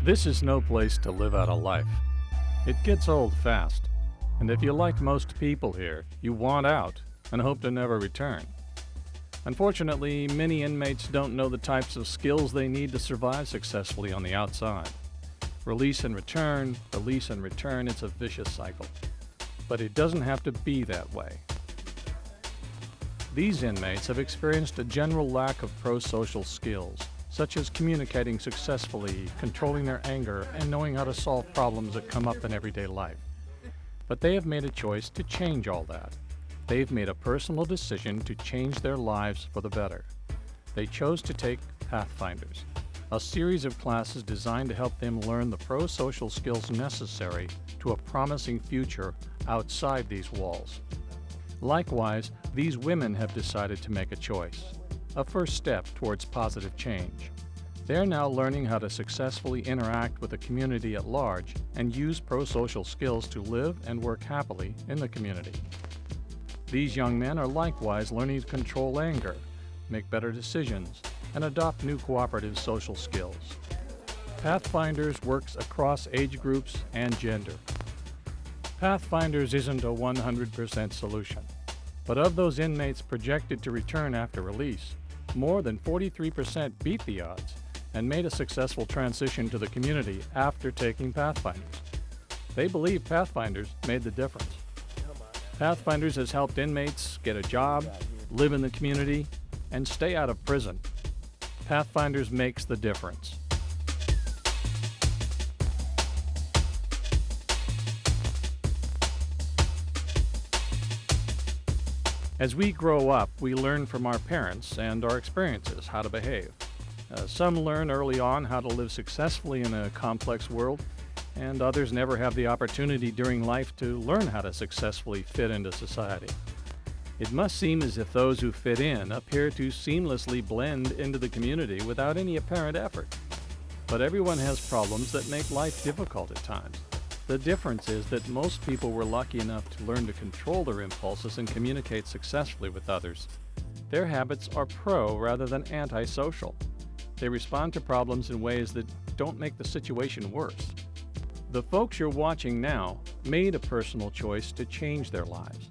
This is no place to live out a life. It gets old fast, and if you like most people here, you want out and hope to never return. Unfortunately, many inmates don't know the types of skills they need to survive successfully on the outside. Release and return, it's a vicious cycle. But it doesn't have to be that way. These inmates have experienced a general lack of pro-social skills, such as communicating successfully, controlling their anger, and knowing how to solve problems that come up in everyday life. But they have made a choice to change all that. They've made a personal decision to change their lives for the better. They chose to take Pathfinders, a series of classes designed to help them learn the pro-social skills necessary to a promising future outside these walls. Likewise, these women have decided to make a choice, a first step towards positive change. They're now learning how to successfully interact with the community at large and use pro-social skills to live and work happily in the community. These young men are likewise learning to control anger, make better decisions, and adopt new cooperative social skills. Pathfinders works across age groups and gender. Pathfinders isn't a 100% solution, but of those inmates projected to return after release, more than 43% beat the odds and made a successful transition to the community after taking Pathfinders. They believe Pathfinders made the difference. Pathfinders has helped inmates get a job, live in the community, and stay out of prison. Pathfinders makes the difference. As we grow up, we learn from our parents and our experiences how to behave. Some learn early on how to live successfully in a complex world, and others never have the opportunity during life to learn how to successfully fit into society. It must seem as if those who fit in appear to seamlessly blend into the community without any apparent effort. But everyone has problems that make life difficult at times. The difference is that most people were lucky enough to learn to control their impulses and communicate successfully with others. Their habits are pro rather than antisocial. They respond to problems in ways that don't make the situation worse. The folks you're watching now made a personal choice to change their lives.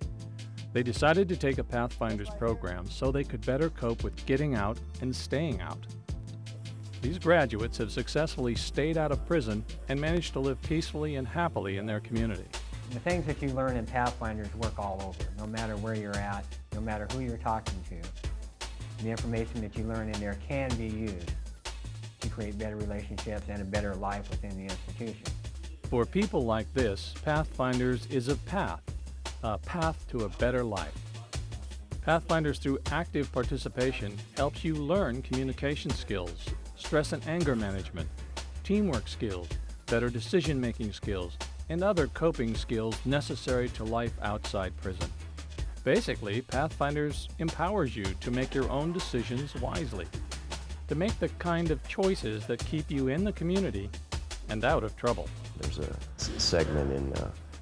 They decided to take a Pathfinders program so they could better cope with getting out and staying out. These graduates have successfully stayed out of prison and managed to live peacefully and happily in their community. The things that you learn in Pathfinders work all over, no matter where you're at, no matter who you're talking to. The information that you learn in there can be used to create better relationships and a better life within the institution. For people like this, Pathfinders is a path to a better life. Pathfinders, through active participation, helps you learn communication skills, stress and anger management, teamwork skills, better decision-making skills, and other coping skills necessary to life outside prison. Basically, Pathfinders empowers you to make your own decisions wisely, to make the kind of choices that keep you in the community and out of trouble. There's a segment in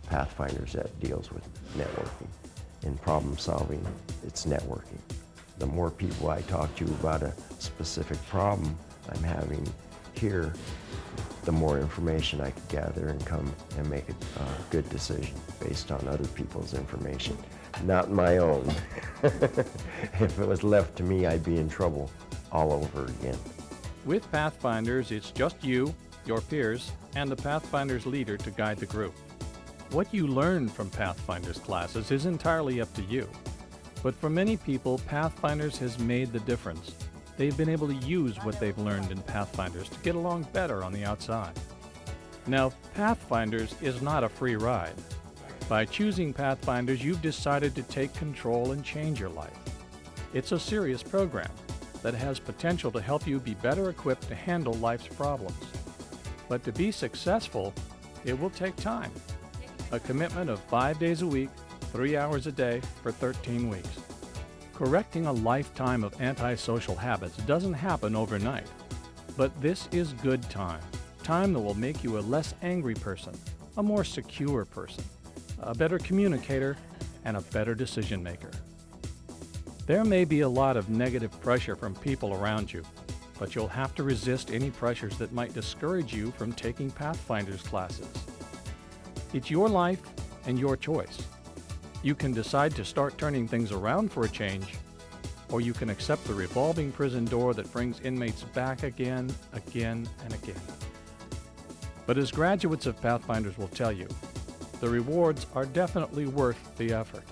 Pathfinders that deals with networking. In problem solving, it's networking. The more people I talk to about a specific problem I'm having here, the more information I could gather and come and make a good decision based on other people's information, not my own. If it was left to me, I'd be in trouble all over again. With Pathfinders, it's just you, your peers, and the Pathfinders leader to guide the group. What you learn from Pathfinders classes is entirely up to you. But for many people, Pathfinders has made the difference. They've been able to use what they've learned in Pathfinders to get along better on the outside. Now, Pathfinders is not a free ride. By choosing Pathfinders, you've decided to take control and change your life. It's a serious program that has potential to help you be better equipped to handle life's problems. But to be successful, it will take time. A commitment of 5 days a week, 3 hours a day for 13 weeks. Correcting a lifetime of antisocial habits doesn't happen overnight. But this is good time. Time that will make you a less angry person, a more secure person, a better communicator, and a better decision maker. There may be a lot of negative pressure from people around you. but you'll have to resist any pressures that might discourage you from taking Pathfinder's classes. It's your life and your choice. You can decide to start turning things around for a change, or you can accept the revolving prison door that brings inmates back again, again, and again. But as graduates of Pathfinders will tell you, the rewards are definitely worth the effort.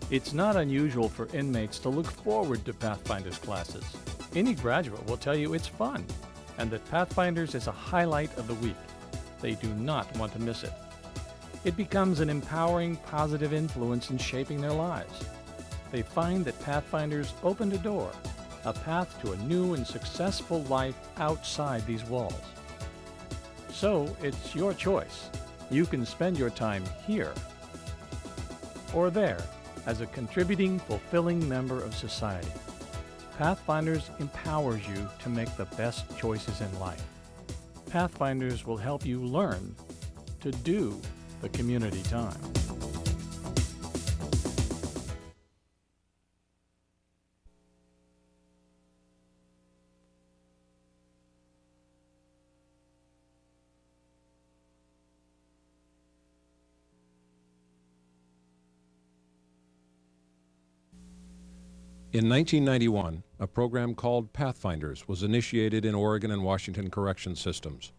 It's not unusual for inmates to look forward to Pathfinders classes. Any graduate will tell you it's fun, and that Pathfinders is a highlight of the week. They do not want to miss it. It becomes an empowering, positive influence in shaping their lives. They find that Pathfinders opened a door, a path to a new and successful life outside these walls. So it's your choice. You can spend your time here or there as a contributing, fulfilling member of society. Pathfinders empowers you to make the best choices in life. Pathfinders will help you learn to do the community time. In 1991, a program called Pathfinders was initiated in Oregon and Washington correction systems.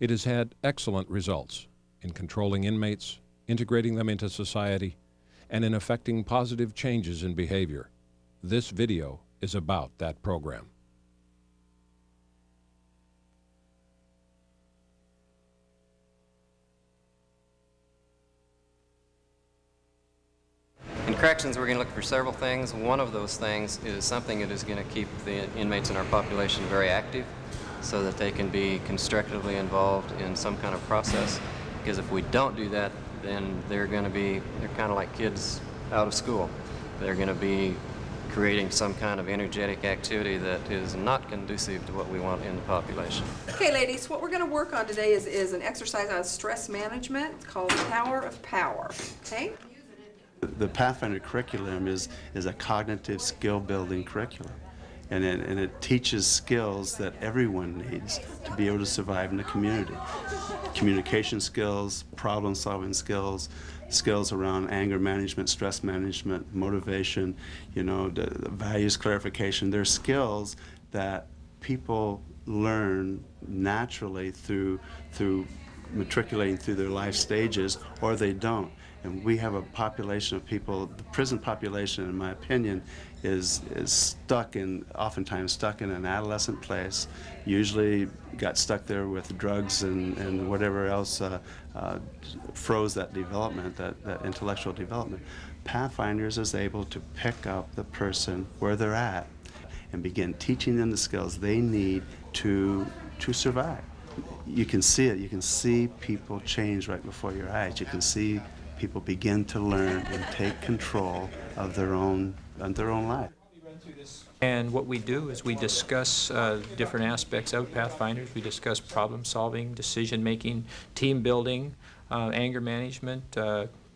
It has had excellent results in controlling inmates, integrating them into society, and in effecting positive changes in behavior. This video is about that program. In corrections, we're going to look for several things. One of those things is something that is going to keep the inmates in our population very active so that they can be constructively involved in some kind of process. Because if we don't do that, then they're kind of like kids out of school. They're going to be creating some kind of energetic activity that is not conducive to what we want in the population. Okay, ladies, what we're going to work on today is an exercise on stress management called Power of Power. Okay? The Pathfinder curriculum is a cognitive skill-building curriculum, and it teaches skills that everyone needs to be able to survive in the community. Communication skills, problem-solving skills, skills around anger management, stress management, motivation, the values clarification. They're skills that people learn naturally through matriculating through their life stages, or they don't. And we have a population of people, the prison population, in my opinion, is oftentimes stuck in an adolescent place, usually got stuck there with drugs and whatever else froze that development, that intellectual development. Pathfinders is able to pick up the person where they're at and begin teaching them the skills they need to survive. You can see it. You can see people change right before your eyes. You can see people begin to learn and take control of their own life. And what we do is we discuss different aspects of Pathfinders. We discuss problem solving, decision making, team building, anger management,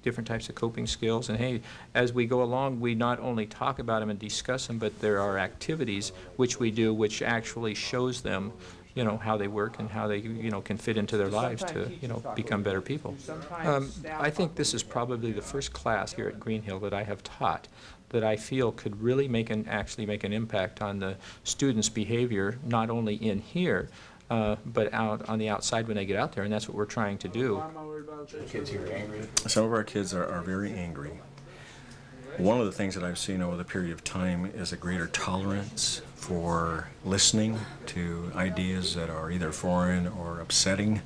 different types of coping skills. And hey, as we go along, we not only talk about them and discuss them, but there are activities which we do which actually shows them how they work and how they, can fit into their lives to, become better people. I think this is probably the first class here at Green Hill that I have taught that I feel could really actually make an impact on the students' behavior, not only in here, but out on the outside when they get out there, and that's what we're trying to do. Kids here are angry. Some of our kids are very angry. One of the things that I've seen over the period of time is a greater tolerance for listening to ideas that are either foreign or upsetting.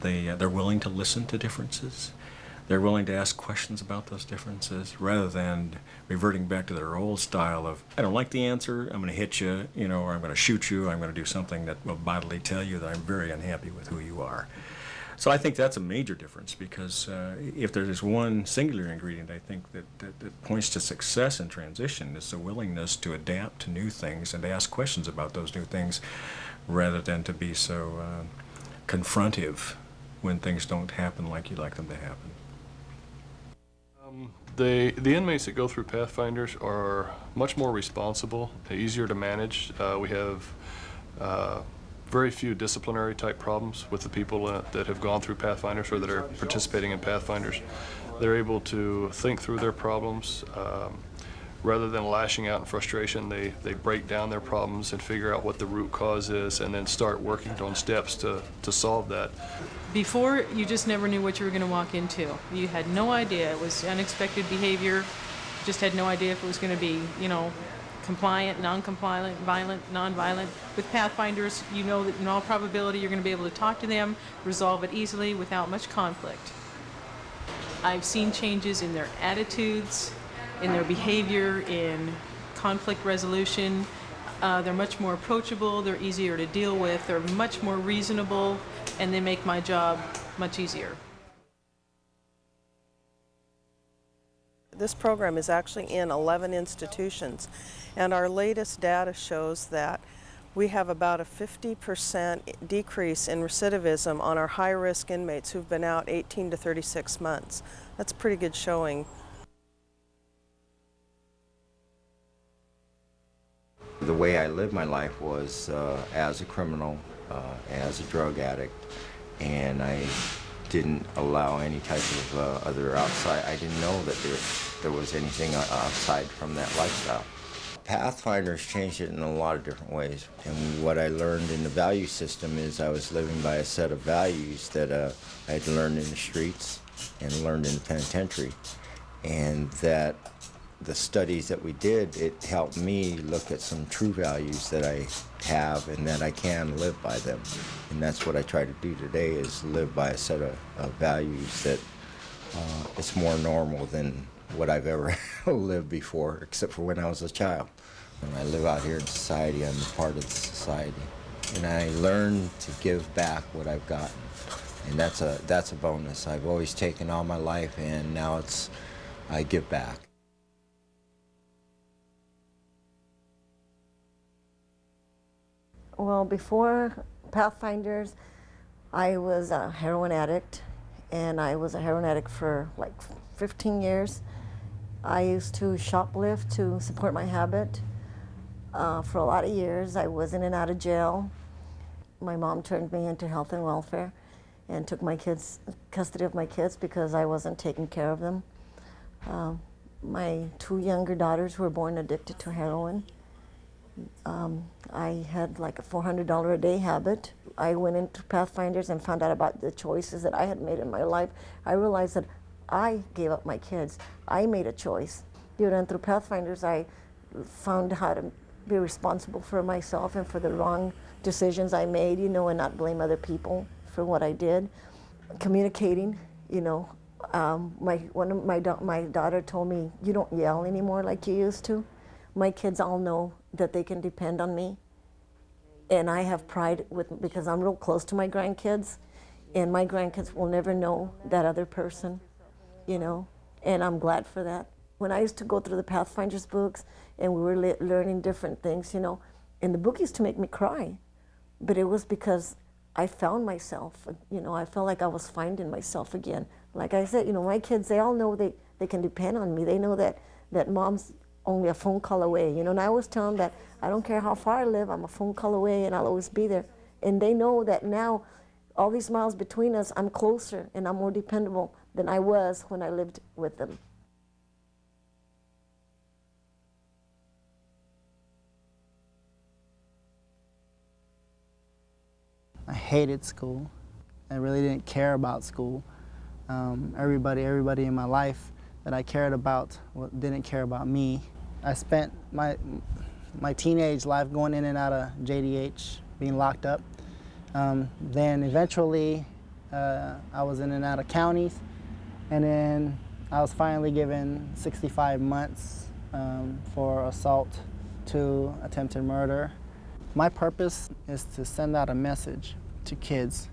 They're willing to listen to differences. They're willing to ask questions about those differences rather than reverting back to their old style of, I don't like the answer, I'm going to hit you, or I'm going to shoot you, I'm going to do something that will bodily tell you that I'm very unhappy with who you are. So I think that's a major difference, because if there's one singular ingredient, I think that points to success in transition, is the willingness to adapt to new things and to ask questions about those new things rather than to be so confrontive when things don't happen like you'd like them to happen. The inmates that go through Pathfinders are much more responsible, easier to manage. We have very few disciplinary type problems with the people that have gone through Pathfinders or that are participating in Pathfinders. They're able to think through their problems. Rather than lashing out in frustration, they break down their problems and figure out what the root cause is and then start working on steps to solve that. Before, you just never knew what you were going to walk into. You had no idea. It was unexpected behavior. Just had no idea if it was going to be, you know, compliant, non-compliant, violent, non-violent. With Pathfinders, you know that in all probability you're going to be able to talk to them, resolve it easily without much conflict. I've seen changes in their attitudes, in their behavior, in conflict resolution. They're much more approachable, they're easier to deal with, they're much more reasonable, and they make my job much easier. This program is actually in 11 institutions, and our latest data shows that we have about a 50% decrease in recidivism on our high-risk inmates who've been out 18 to 36 months. That's a pretty good showing. The way I lived my life was as a criminal, as a drug addict, and I didn't allow any type of other outside. I didn't know that there was anything outside from that lifestyle. Pathfinders changed it in a lot of different ways, and what I learned in the value system is I was living by a set of values that I had learned in the streets and learned in the penitentiary, and that the studies that we did, it helped me look at some true values that I have and that I can live by them. And that's what I try to do today, is live by a set of values that it's more normal than what I've ever lived before, except for when I was a child. When I live out here in society, I'm a part of the society. And I learn to give back what I've gotten. And that's a bonus. I've always taken all my life, and now I give back. Well, before Pathfinders, I was a heroin addict, and I was a heroin addict for like 15 years. I used to shoplift to support my habit for a lot of years. I was in and out of jail. My mom turned me into health and welfare and took custody of my kids because I wasn't taking care of them. My 2 younger daughters were born addicted to heroin. I had like a $400 a day habit. I went into Pathfinders and found out about the choices that I had made in my life. I realized that I gave up my kids. I made a choice. And through Pathfinders, I found how to be responsible for myself and for the wrong decisions I made, and not blame other people for what I did. Communicating, my daughter told me, "You don't yell anymore like you used to." My kids all know that they can depend on me, and I have pride because I'm real close to my grandkids, and my grandkids will never know that other person, and I'm glad for that. When I used to go through the Pathfinders books and we were learning different things, and the book used to make me cry, but it was because I found myself, I felt like I was finding myself again. Like I said, my kids, they all know they can depend on me. They know that mom's only a phone call away, and I always tell them that I don't care how far I live, I'm a phone call away and I'll always be there. And they know that now, all these miles between us, I'm closer and I'm more dependable than I was when I lived with them. I hated school. I really didn't care about school. Everybody in my life that I cared about didn't care about me. I spent my teenage life going in and out of JDH, being locked up. Then eventually I was in and out of counties, and then I was finally given 65 months for assault to attempted murder. My purpose is to send out a message to kids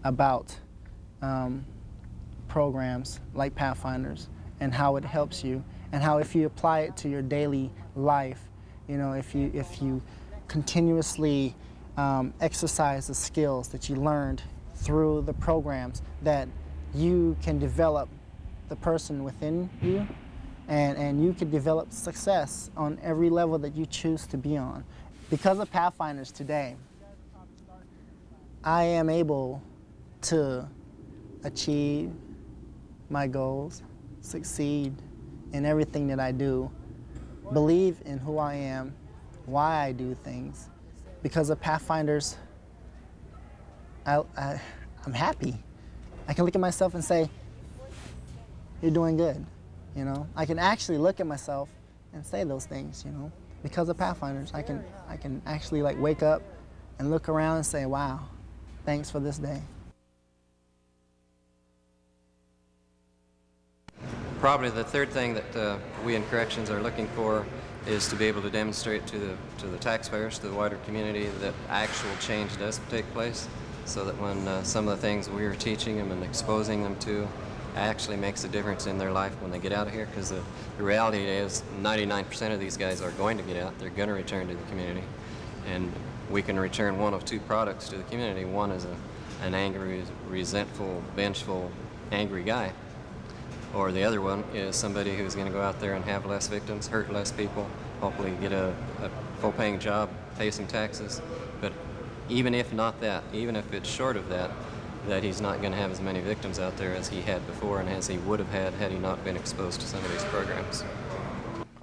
about programs like Pathfinders and how it helps you, and how if you apply it to your daily life, if you continuously exercise the skills that you learned through the programs, that you can develop the person within you and you can develop success on every level that you choose to be on. Because of Pathfinders today, I am able to achieve my goals, succeed in everything that I do, believe in who I am, why I do things. Because of Pathfinders, I'm happy. I can look at myself and say, you're doing good, you know? I can actually look at myself and say those things, you know? Because of Pathfinders, I can actually like wake up and look around and say, wow, thanks for this day. Probably the third thing that we in corrections are looking for is to be able to demonstrate to the taxpayers, to the wider community, that actual change does take place, so that when some of the things we are teaching them and exposing them to actually makes a difference in their life when they get out of here, because the reality is 99% of these guys are going to get out. They're going to return to the community, and we can return one of two products to the community. One is an angry, resentful, vengeful, angry guy, or the other one is somebody who's going to go out there and have less victims, hurt less people, hopefully get a full-paying job, pay some taxes. But even if not that, even if it's short of that, that he's not going to have as many victims out there as he had before and as he would have had he not been exposed to some of these programs.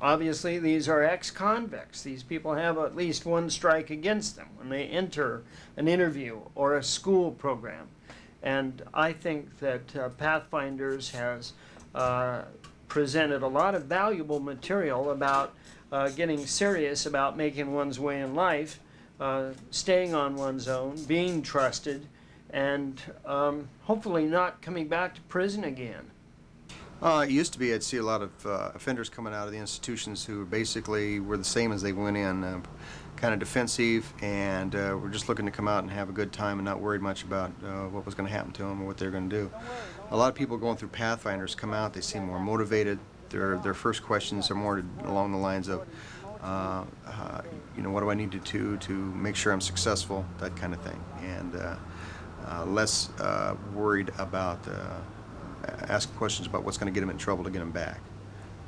Obviously, these are ex-convicts. These people have at least one strike against them when they enter an interview or a school program. And I think that Pathfinders has presented a lot of valuable material about getting serious about making one's way in life, staying on one's own, being trusted, and hopefully not coming back to prison again. It used to be I'd see a lot of offenders coming out of the institutions who basically were the same as they went in, kind of defensive, and were just looking to come out and have a good time and not worried much about what was going to happen to them or what they're going to do. A lot of people going through Pathfinders come out, they seem more motivated. Their first questions are more along the lines of, you know, what do I need to do to make sure I'm successful, that kind of thing, and less worried about asking questions about what's going to get them in trouble to get them back.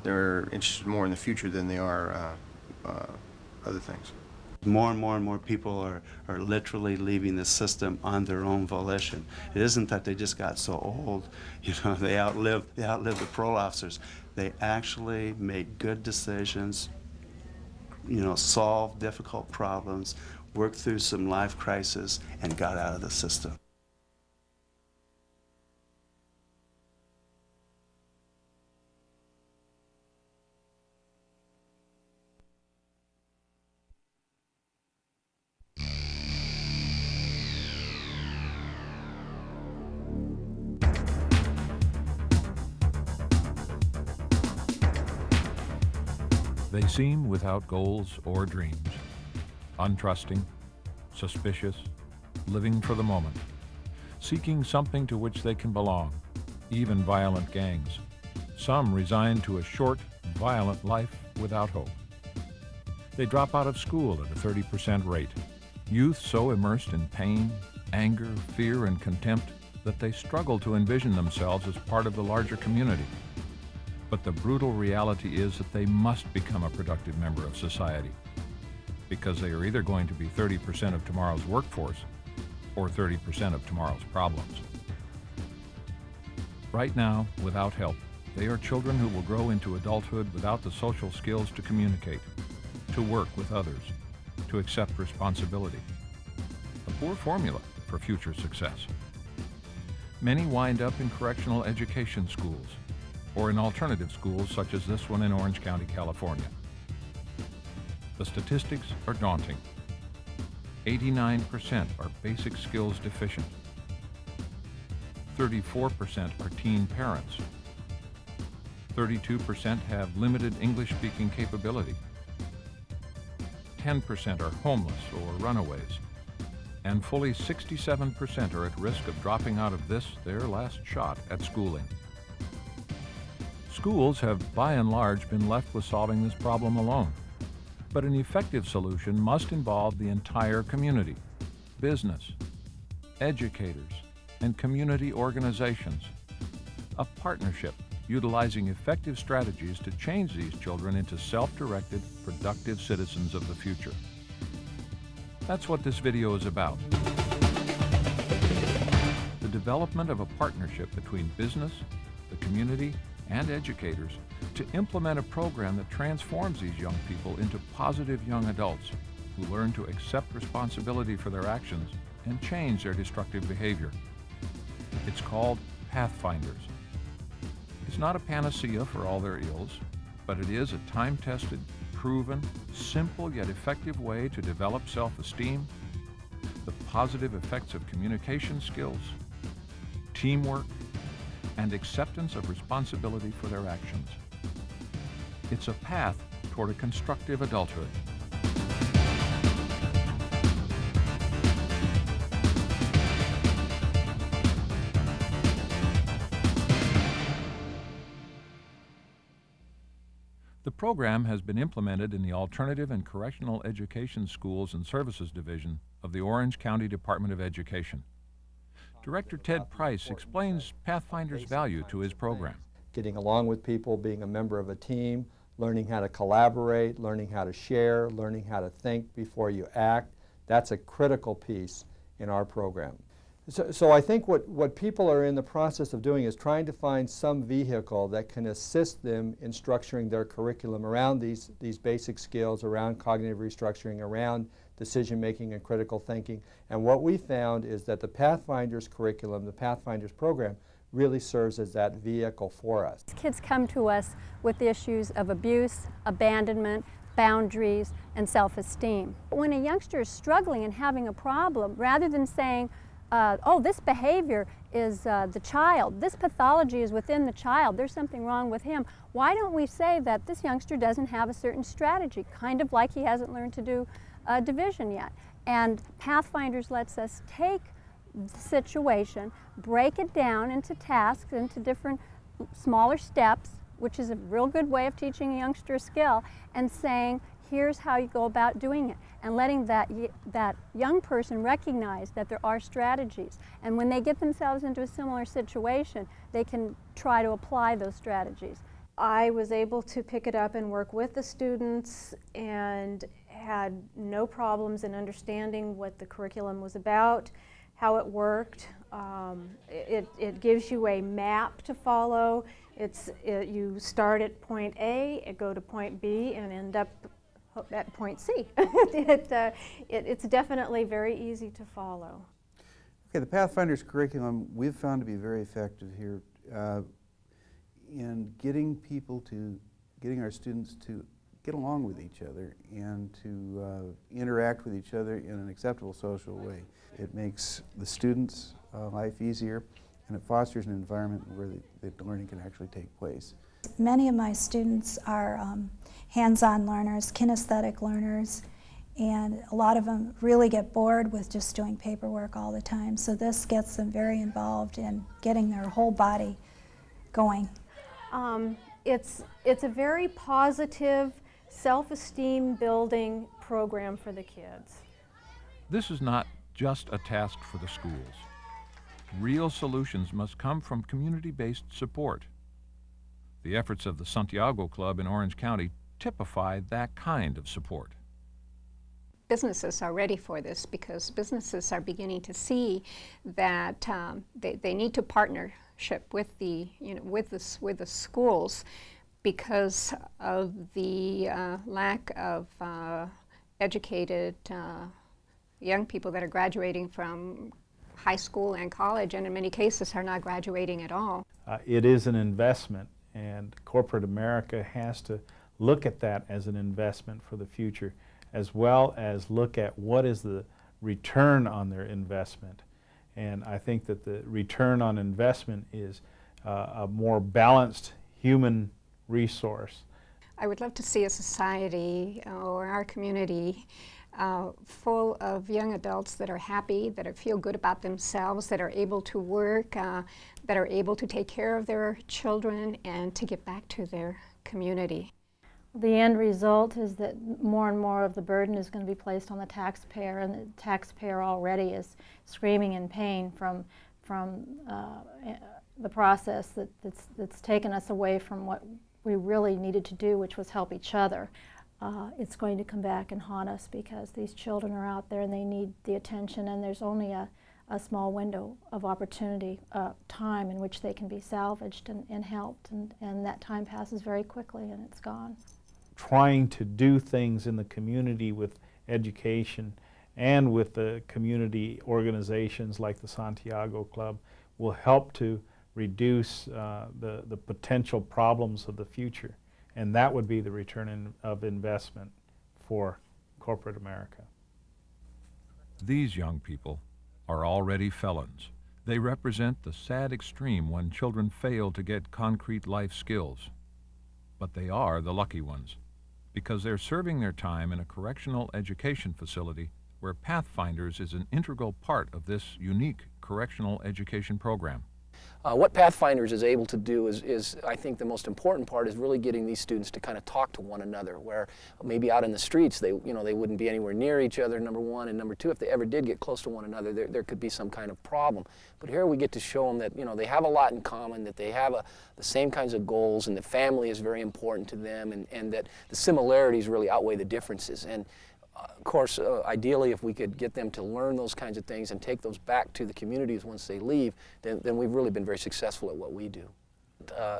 They're interested more in the future than they are other things. More and more people are literally leaving the system on their own volition. It isn't that they just got so old, you know, they outlived the parole officers. They actually made good decisions, you know, solved difficult problems, worked through some life crisis, and got out of the system. They seem without goals or dreams, untrusting, suspicious, living for the moment, seeking something to which they can belong, even violent gangs. Some resigned to a short, violent life without hope. They drop out of school at a 30% rate. Youth so immersed in pain, anger, fear, and contempt that they struggle to envision themselves as part of the larger community. But the brutal reality is that they must become a productive member of society, because they are either going to be 30% of tomorrow's workforce or 30% of tomorrow's problems. Right now, without help, they are children who will grow into adulthood without the social skills to communicate, to work with others, to accept responsibility. A poor formula for future success. Many wind up in correctional education schools, or in alternative schools such as this one in Orange County, California. The statistics are daunting. 89% are basic skills deficient. 34% are teen parents. 32% have limited English-speaking capability. 10% are homeless or runaways. And fully 67% are at risk of dropping out of this, their last shot at schooling. Schools have, by and large, been left with solving this problem alone. But an effective solution must involve the entire community, business, educators, and community organizations. A partnership utilizing effective strategies to change these children into self-directed, productive citizens of the future. That's what this video is about. The development of a partnership between business, the community, and educators to implement a program that transforms these young people into positive young adults who learn to accept responsibility for their actions and change their destructive behavior. It's called Pathfinders. It's not a panacea for all their ills, but it is a time-tested, proven, simple yet effective way to develop self-esteem, the positive effects of communication skills, teamwork, and acceptance of responsibility for their actions. It's a path toward a constructive adulthood. The program has been implemented in the Alternative and Correctional Education Schools and Services Division of the Orange County Department of Education. Director Ted Price explains Pathfinder's value to his program. Getting along with people, being a member of a team, learning how to collaborate, learning how to share, learning how to think before you act, that's a critical piece in our program. So I think what people are in the process of doing is trying to find some vehicle that can assist them in structuring their curriculum around these basic skills, around cognitive restructuring, around decision-making and critical thinking. And what we found is that the Pathfinders curriculum, the Pathfinders program, really serves as that vehicle for us. Kids come to us with issues of abuse, abandonment, boundaries, and self-esteem. When a youngster is struggling and having a problem, rather than saying, oh, this behavior is the child, this pathology is within the child, there's something wrong with him, why don't we say that this youngster doesn't have a certain strategy, kind of like he hasn't learned to do division yet. And Pathfinders lets us take the situation, break it down into tasks, into different smaller steps, which is a real good way of teaching a youngster a skill, and saying, here's how you go about doing it, and letting that young person recognize that there are strategies. And when they get themselves into a similar situation, they can try to apply those strategies. I was able to pick it up and work with the students and had no problems in understanding what the curriculum was about, how it worked. It gives you a map to follow. You start at point A, go to point B, and end up at point C. It's definitely very easy to follow. Okay, the Pathfinders curriculum we've found to be very effective here in getting our students to get along with each other and to interact with each other in an acceptable social way. It makes the students' life easier, and it fosters an environment where the learning can actually take place. Many of my students are hands-on learners, kinesthetic learners, and a lot of them really get bored with just doing paperwork all the time. So this gets them very involved in getting their whole body going. It's a very positive, self-esteem building program for the kids. This is not just a task for the schools. Real solutions must come from community-based support. The efforts of the Santiago Club in Orange County typify that kind of support. Businesses are ready for this because businesses are beginning to see that they need to partnership with the schools because of the lack of educated young people that are graduating from high school and college, and in many cases are not graduating at all. It is an investment, and corporate America has to look at that as an investment for the future, as well as look at what is the return on their investment. And I think that the return on investment is a more balanced human resource. I would love to see a society or our community full of young adults that are happy, that feel good about themselves, that are able to work, that are able to take care of their children and to give back to their community. The end result is that more and more of the burden is going to be placed on the taxpayer, and the taxpayer already is screaming in pain from the process that's taken us away from what we really needed to do, which was help each other. It's going to come back and haunt us because these children are out there and they need the attention, and there's only a small window of opportunity, time in which they can be salvaged and helped, and that time passes very quickly and it's gone. Trying to do things in the community with education and with the community organizations like the Santiago Club will help to reduce the potential problems of the future. And that would be the return of investment for corporate America. These young people are already felons. They represent the sad extreme when children fail to get concrete life skills. But they are the lucky ones, because they're serving their time in a correctional education facility where Pathfinders is an integral part of this unique correctional education program. What Pathfinders is able to do is, I think the most important part is really getting these students to kind of talk to one another, where maybe out in the streets they wouldn't be anywhere near each other, number one, and number two, if they ever did get close to one another, there could be some kind of problem. But here we get to show them that they have a lot in common, that they have the same kinds of goals, and that family is very important to them, and that the similarities really outweigh the differences. And of course, ideally, if we could get them to learn those kinds of things and take those back to the communities once they leave, then we've really been very successful at what we do.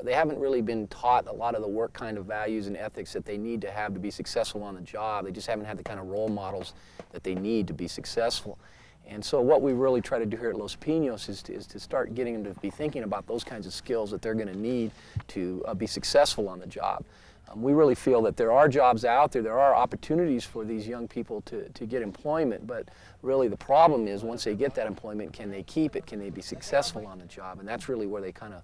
They haven't really been taught a lot of the work kind of values and ethics that they need to have to be successful on the job. They just haven't had the kind of role models that they need to be successful. And so what we really try to do here at Los Pinos is to start getting them to be thinking about those kinds of skills that they're going to need to be successful on the job. We really feel that there are jobs out there, there are opportunities for these young people to get employment, but really the problem is once they get that employment, can they keep it, can they be successful on the job? And that's really where they kind of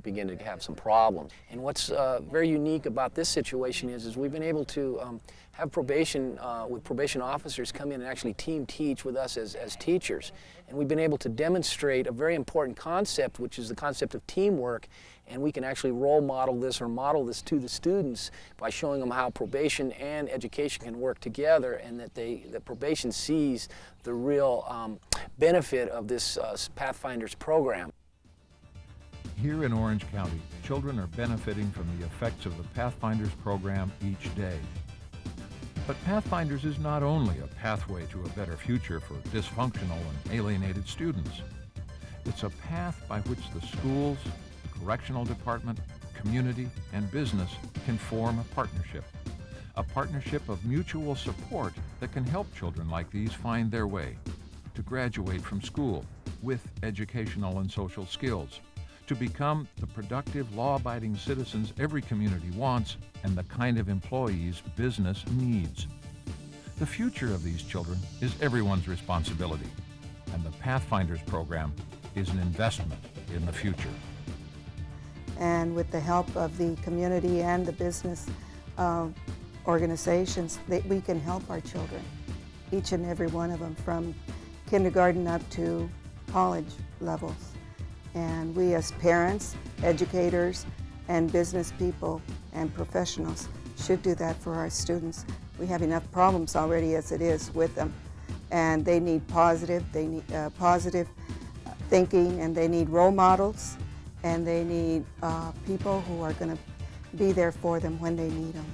begin to have some problems. And what's very unique about this situation is we've been able to have probation officers come in and actually team teach with us as teachers. And we've been able to demonstrate a very important concept, which is the concept of teamwork. And we can actually role model this or model this to the students by showing them how probation and education can work together, and that probation sees the real benefit of this Pathfinders program. Here in Orange County, children are benefiting from the effects of the Pathfinders program each day. But Pathfinders is not only a pathway to a better future for dysfunctional and alienated students. It's a path by which the schools, correctional department, community, and business can form a partnership of mutual support that can help children like these find their way, to graduate from school with educational and social skills, to become the productive, law-abiding citizens every community wants and the kind of employees business needs. The future of these children is everyone's responsibility, and the Pathfinders program is an investment in the future. And with the help of the community and the business organizations, we can help our children, each and every one of them, from kindergarten up to college levels. And we as parents, educators, and business people and professionals should do that for our students. We have enough problems already as it is with them, and they need positive thinking, and they need role models, and they need people who are going to be there for them when they need them.